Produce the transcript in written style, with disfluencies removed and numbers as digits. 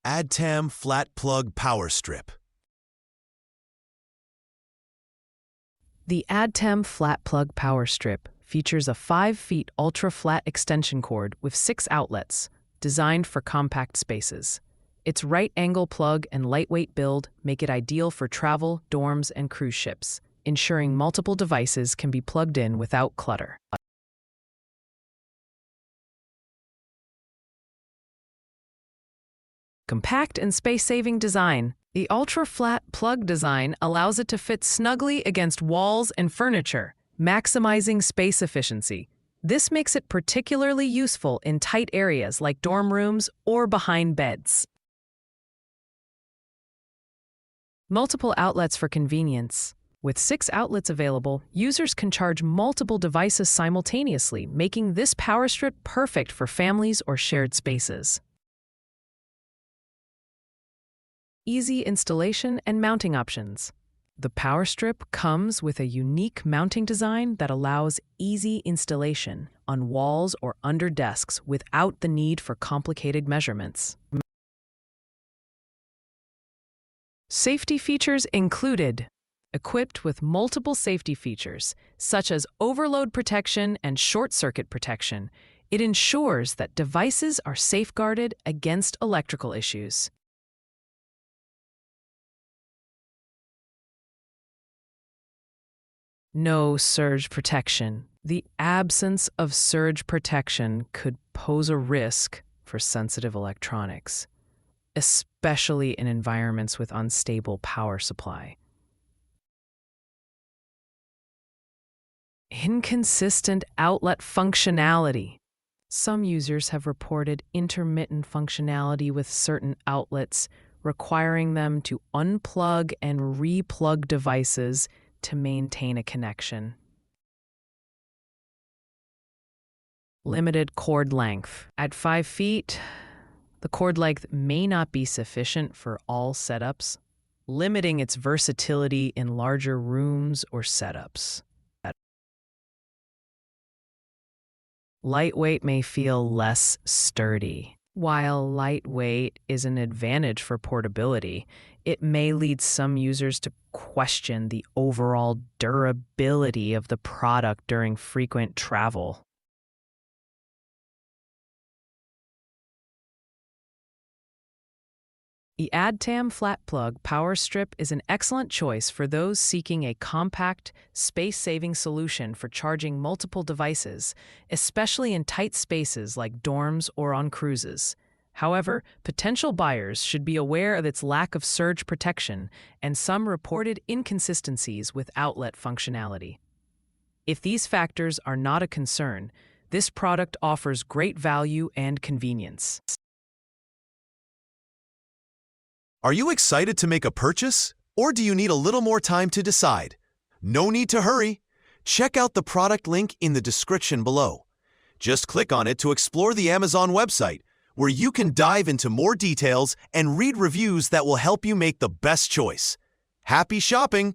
Addtam Flat Plug Power Strip. The Addtam Flat Plug Power Strip features a 5-foot ultra-flat extension cord with 6 outlets, designed for compact spaces. Its right-angle plug and lightweight build make it ideal for travel, dorms, and cruise ships, ensuring multiple devices can be plugged in without clutter. Compact and space-saving design. The ultra-flat plug design allows it to fit snugly against walls and furniture, maximizing space efficiency. This makes it particularly useful in tight areas like dorm rooms or behind beds. Multiple outlets for convenience. With 6 outlets available, users can charge multiple devices simultaneously, making this power strip perfect for families or shared spaces. Easy installation and mounting options. The power strip comes with a unique mounting design that allows easy installation on walls or under desks without the need for complicated measurements. Safety features included. Equipped with multiple safety features, such as overload protection and short-circuit protection, it ensures that devices are safeguarded against electrical issues. No surge protection. The absence of surge protection could pose a risk for sensitive electronics, especially in environments with unstable power supply. Inconsistent outlet functionality. Some users have reported intermittent functionality with certain outlets, requiring them to unplug and re-plug devices to maintain a connection. Limited cord length. At 5 feet, the cord length may not be sufficient for all setups, limiting its versatility in larger rooms or setups. Lightweight may feel less sturdy. While lightweight is an advantage for portability, it may lead some users to question the overall durability of the product during frequent travel. The Addtam Flat Plug Power Strip is an excellent choice for those seeking a compact, space-saving solution for charging multiple devices, especially in tight spaces like dorms or on cruises. However, potential buyers should be aware of its lack of surge protection and some reported inconsistencies with outlet functionality. If these factors are not a concern, this product offers great value and convenience. Are you excited to make a purchase? Or do you need a little more time to decide? No need to hurry. Check out the product link in the description below. Just click on it to explore the Amazon website, where you can dive into more details and read reviews that will help you make the best choice. Happy shopping!